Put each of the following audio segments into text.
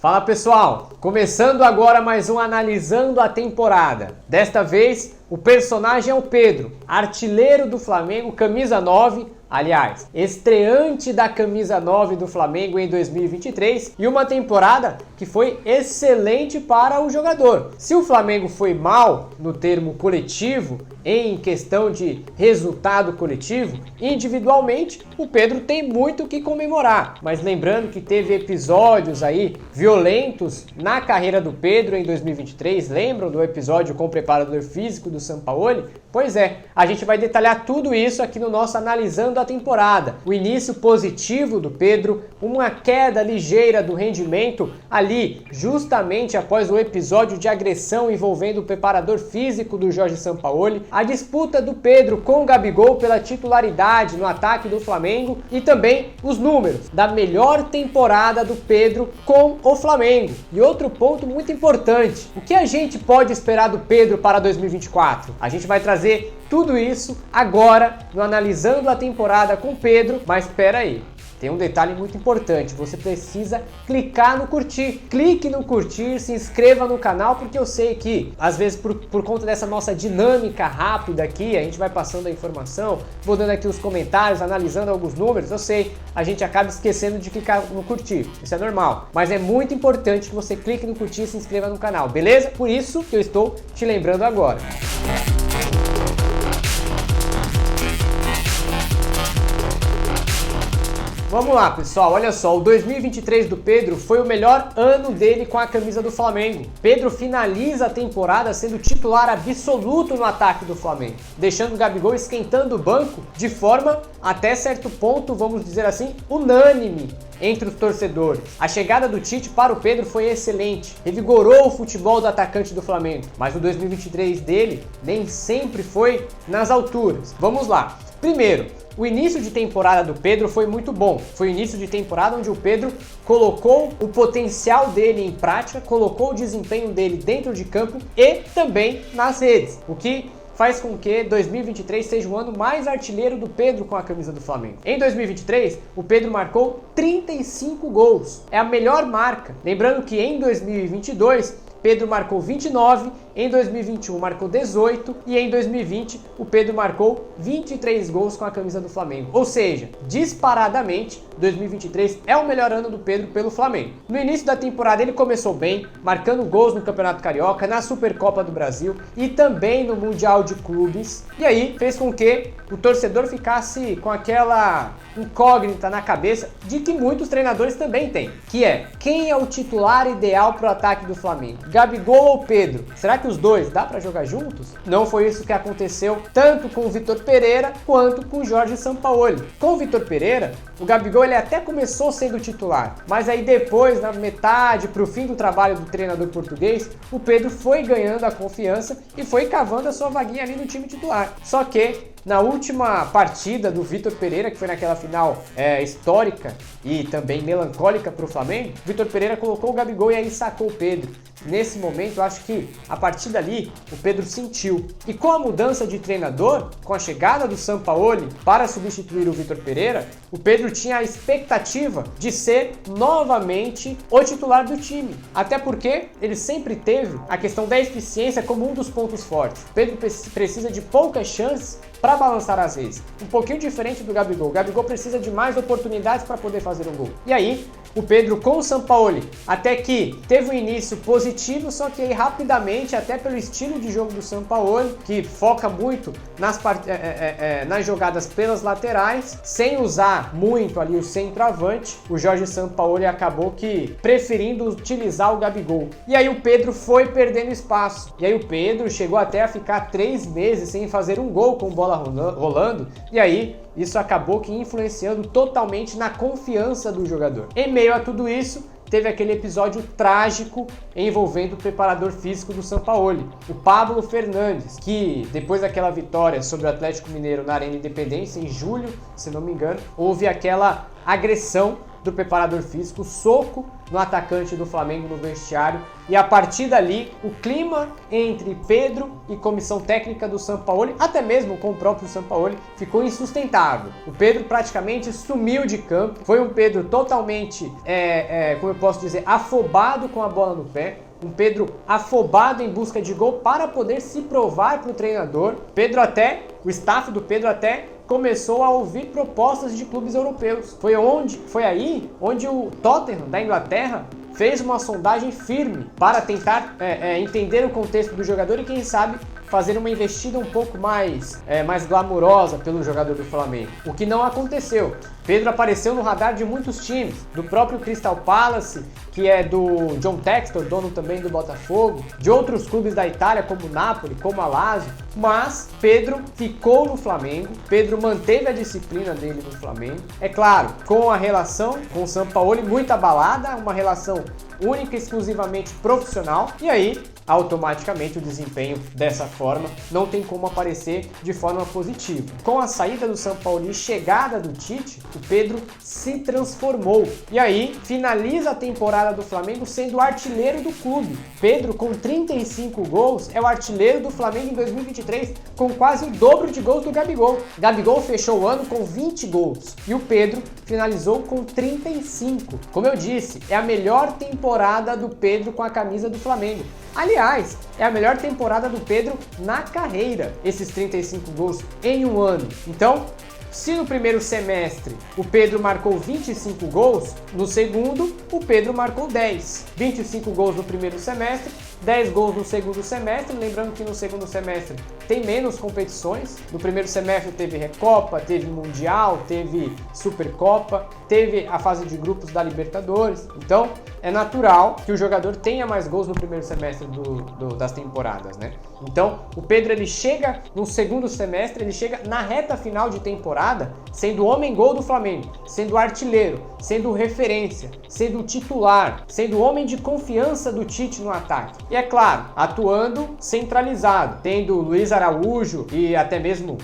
Fala pessoal, começando agora mais um Analisando a Temporada. Desta vez, o personagem é o Pedro, artilheiro do Flamengo, camisa 9, aliás, estreante da camisa 9 do Flamengo em 2023 e uma temporada que foi excelente para o jogador. Se o Flamengo foi mal no termo coletivo, em questão de resultado coletivo, individualmente o Pedro tem muito o que comemorar. Mas lembrando que teve episódios aí violentos na carreira do Pedro em 2023, lembram do episódio com o preparador físico do Sampaoli? Pois é, a gente vai detalhar tudo isso aqui no nosso Analisando a Temporada. O início positivo do Pedro, uma queda ligeira do rendimento ali justamente após o episódio de agressão envolvendo o preparador físico do Jorge Sampaoli, a disputa do Pedro com o Gabigol pela titularidade no ataque do Flamengo e também os números da melhor temporada do Pedro com o Flamengo. E outro ponto muito importante, o que a gente pode esperar do Pedro para 2024? A gente vai trazer tudo isso agora no Analisando a Temporada com Pedro, mas espera aí. Tem um detalhe muito importante, você precisa clicar no curtir. Clique no curtir, se inscreva no canal, porque eu sei que, às vezes, por conta dessa nossa dinâmica rápida aqui, a gente vai passando a informação, vou dando aqui os comentários, analisando alguns números, eu sei, a gente acaba esquecendo de clicar no curtir, isso é normal. Mas é muito importante que você clique no curtir e se inscreva no canal, beleza? Por isso que eu estou te lembrando agora. Vamos lá, pessoal, olha só, o 2023 do Pedro foi o melhor ano dele com a camisa do Flamengo. Pedro finaliza a temporada sendo titular absoluto no ataque do Flamengo, deixando o Gabigol esquentando o banco de forma, até certo ponto, vamos dizer assim, unânime entre os torcedores. A chegada do Tite para o Pedro foi excelente, revigorou o futebol do atacante do Flamengo, mas o 2023 dele nem sempre foi nas alturas. Vamos lá. Primeiro, o início de temporada do Pedro foi muito bom. Foi o início de temporada onde o Pedro colocou o potencial dele em prática, colocou o desempenho dele dentro de campo e também nas redes, o que faz com que 2023 seja o ano mais artilheiro do Pedro com a camisa do Flamengo. Em 2023, o Pedro marcou 35 gols. É a melhor marca. Lembrando que em 2022, Pedro marcou 29, em 2021 marcou 18 e em 2020 o Pedro marcou 23 gols com a camisa do Flamengo. Ou seja, disparadamente, 2023 é o melhor ano do Pedro pelo Flamengo. No início da temporada ele começou bem, marcando gols no Campeonato Carioca, na Supercopa do Brasil e também no Mundial de Clubes. E aí fez com que o torcedor ficasse com aquela incógnita na cabeça de que muitos treinadores também têm, que é: quem é o titular ideal para o ataque do Flamengo? Gabigol ou Pedro? Será que os dois dá para jogar juntos? Não foi isso que aconteceu tanto com o Vitor Pereira quanto com o Jorge Sampaoli. Com o Vitor Pereira, o Gabigol ele até começou sendo titular, mas aí depois, na metade para o fim do trabalho do treinador português, o Pedro foi ganhando a confiança e foi cavando a sua vaguinha ali no time titular. Só que na última partida do Vitor Pereira, que foi naquela final histórica e também melancólica para o Flamengo, o Vitor Pereira colocou o Gabigol e aí sacou o Pedro. Nesse momento, eu acho que a partir dali o Pedro sentiu. E com a mudança de treinador, com a chegada do Sampaoli para substituir o Vitor Pereira, o Pedro tinha a expectativa de ser novamente o titular do time. Até porque ele sempre teve a questão da eficiência como um dos pontos fortes. O Pedro precisa de poucas chances para balançar as redes. Um pouquinho diferente do Gabigol. O Gabigol precisa de mais oportunidades para poder fazer um gol. E aí, o Pedro com o Sampaoli, até que teve um início positivo, só que aí rapidamente, até pelo estilo de jogo do Sampaoli, que foca muito nas jogadas pelas laterais, sem usar muito ali o centroavante, o Jorge Sampaoli acabou que preferindo utilizar o Gabigol. E aí o Pedro foi perdendo espaço. E aí o Pedro chegou até a ficar 3 meses sem fazer um gol com bola rolando, e aí isso acabou que influenciando totalmente na confiança do jogador. Em meio a tudo isso, teve aquele episódio trágico envolvendo o preparador físico do Sampaoli, o Pablo Fernandes, que depois daquela vitória sobre o Atlético Mineiro na Arena Independência, em julho, se não me engano, houve aquela agressão do preparador físico, o soco no atacante do Flamengo no vestiário, e a partir dali o clima entre Pedro e comissão técnica do Sampaoli, até mesmo com o próprio Sampaoli, ficou insustentável. O Pedro praticamente sumiu de campo, foi um Pedro totalmente, como eu posso dizer, afobado com a bola no pé, um Pedro afobado em busca de gol para poder se provar para o treinador. O staff do Pedro até começou a ouvir propostas de clubes europeus. Foi aí onde o Tottenham da Inglaterra fez uma sondagem firme para tentar entender o contexto do jogador e, quem sabe, fazer uma investida um pouco mais glamurosa pelo jogador do Flamengo. O que não aconteceu. Pedro apareceu no radar de muitos times, do próprio Crystal Palace, que é do John Textor, dono também do Botafogo, de outros clubes da Itália, como o Napoli, como a Lazio, mas Pedro ficou no Flamengo, Pedro manteve a disciplina dele no Flamengo, é claro, com a relação com o Sampaoli muito abalada, uma relação única e exclusivamente profissional, e aí automaticamente o desempenho dessa forma não tem como aparecer de forma positiva. Com a saída do Sampaoli e chegada do Tite, o Pedro se transformou e aí finaliza a temporada do Flamengo sendo o artilheiro do clube. Pedro, com 35 gols, é o artilheiro do Flamengo em 2023, com quase o dobro de gols do Gabigol. Gabigol fechou o ano com 20 gols e o Pedro finalizou com 35. Como eu disse, é a melhor temporada do Pedro com a camisa do Flamengo. Aliás, é a melhor temporada do Pedro na carreira, esses 35 gols em um ano. Então, se no primeiro semestre o Pedro marcou 25 gols, no segundo o Pedro marcou 10. 25 gols no primeiro semestre, 10 gols no segundo semestre, lembrando que no segundo semestre tem menos competições. No primeiro semestre teve Recopa, teve Mundial, teve Supercopa, teve a fase de grupos da Libertadores. Então, é natural que o jogador tenha mais gols no primeiro semestre das temporadas, né? Então, o Pedro, ele chega no segundo semestre, ele chega na reta final de temporada, sendo o homem-gol do Flamengo, sendo o artilheiro, sendo o referência, sendo o titular, sendo o homem de confiança do Tite no ataque. E é claro, atuando centralizado, tendo Luiz Araújo e até mesmo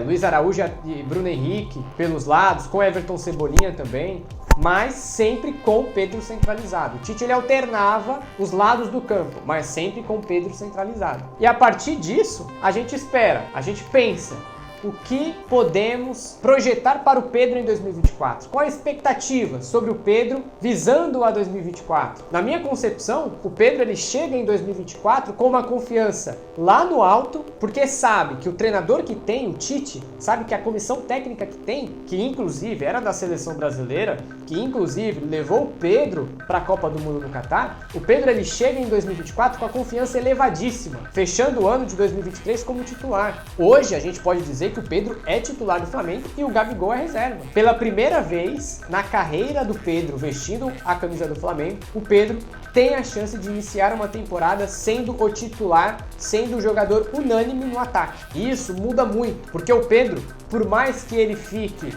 Luiz Araújo e Bruno Henrique pelos lados, com Everton Cebolinha também, mas sempre com o Pedro centralizado. O Tite, ele alternava os lados do campo, mas sempre com o Pedro centralizado. E a partir disso, a gente espera, a gente pensa, o que podemos projetar para o Pedro em 2024? Qual a expectativa sobre o Pedro visando a 2024? Na minha concepção, o Pedro, ele chega em 2024 com uma confiança lá no alto, porque sabe que o treinador que tem, o Tite, sabe que a comissão técnica que tem, que inclusive era da seleção brasileira, que inclusive levou o Pedro para a Copa do Mundo no Catar, o Pedro, ele chega em 2024 com a confiança elevadíssima, fechando o ano de 2023 como titular. Hoje a gente pode dizer que o Pedro é titular do Flamengo e o Gabigol é reserva. Pela primeira vez na carreira do Pedro vestindo a camisa do Flamengo, o Pedro tem a chance de iniciar uma temporada sendo o titular, sendo o jogador unânime no ataque. E isso muda muito, porque o Pedro, por mais que ele fique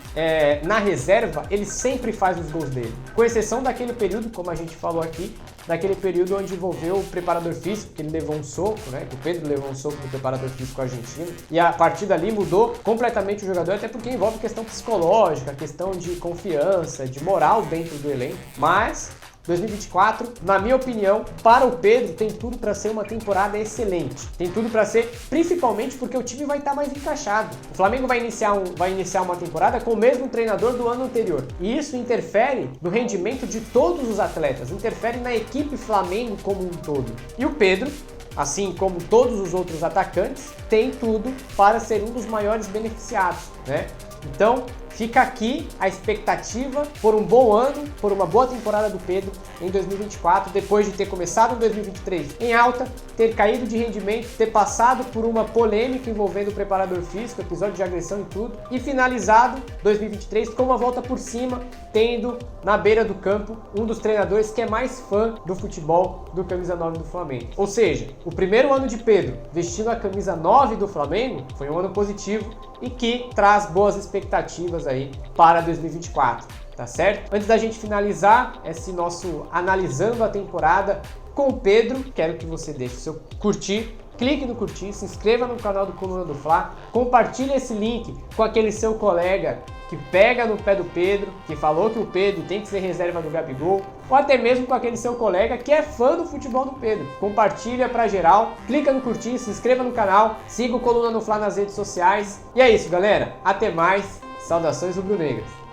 na reserva, ele sempre faz os gols dele. Com exceção daquele período, como a gente falou aqui, daquele período onde envolveu o preparador físico, que ele levou um soco, né? Que o Pedro levou um soco do preparador físico argentino. E a partir dali mudou completamente o jogador, até porque envolve questão psicológica, questão de confiança, de moral dentro do elenco. Mas 2024, na minha opinião, para o Pedro tem tudo para ser uma temporada excelente. Tem tudo para ser, principalmente porque o time vai estar mais encaixado. O Flamengo vai iniciar uma temporada com o mesmo treinador do ano anterior. E isso interfere no rendimento de todos os atletas, interfere na equipe Flamengo como um todo. E o Pedro, assim como todos os outros atacantes, tem tudo para ser um dos maiores beneficiados, né? Então, fica aqui a expectativa por um bom ano, por uma boa temporada do Pedro em 2024, depois de ter começado em 2023 em alta, ter caído de rendimento, ter passado por uma polêmica envolvendo o preparador físico, episódio de agressão e tudo, e finalizado 2023 com uma volta por cima, tendo na beira do campo um dos treinadores que é mais fã do futebol do camisa 9 do Flamengo. Ou seja, o primeiro ano de Pedro vestindo a camisa 9 do Flamengo foi um ano positivo e que traz boas expectativas aí para 2024, tá certo? Antes da gente finalizar esse nosso analisando a temporada com o Pedro, quero que você deixe o seu curtir, clique no curtir, se inscreva no canal do Coluna do Fla, compartilhe esse link com aquele seu colega que pega no pé do Pedro, que falou que o Pedro tem que ser reserva do Gabigol, ou até mesmo com aquele seu colega que é fã do futebol do Pedro. Compartilha pra geral, clica no curtir, se inscreva no canal, siga o Coluna do Fla nas redes sociais. E é isso, galera. Até mais. Saudações rubro-negras.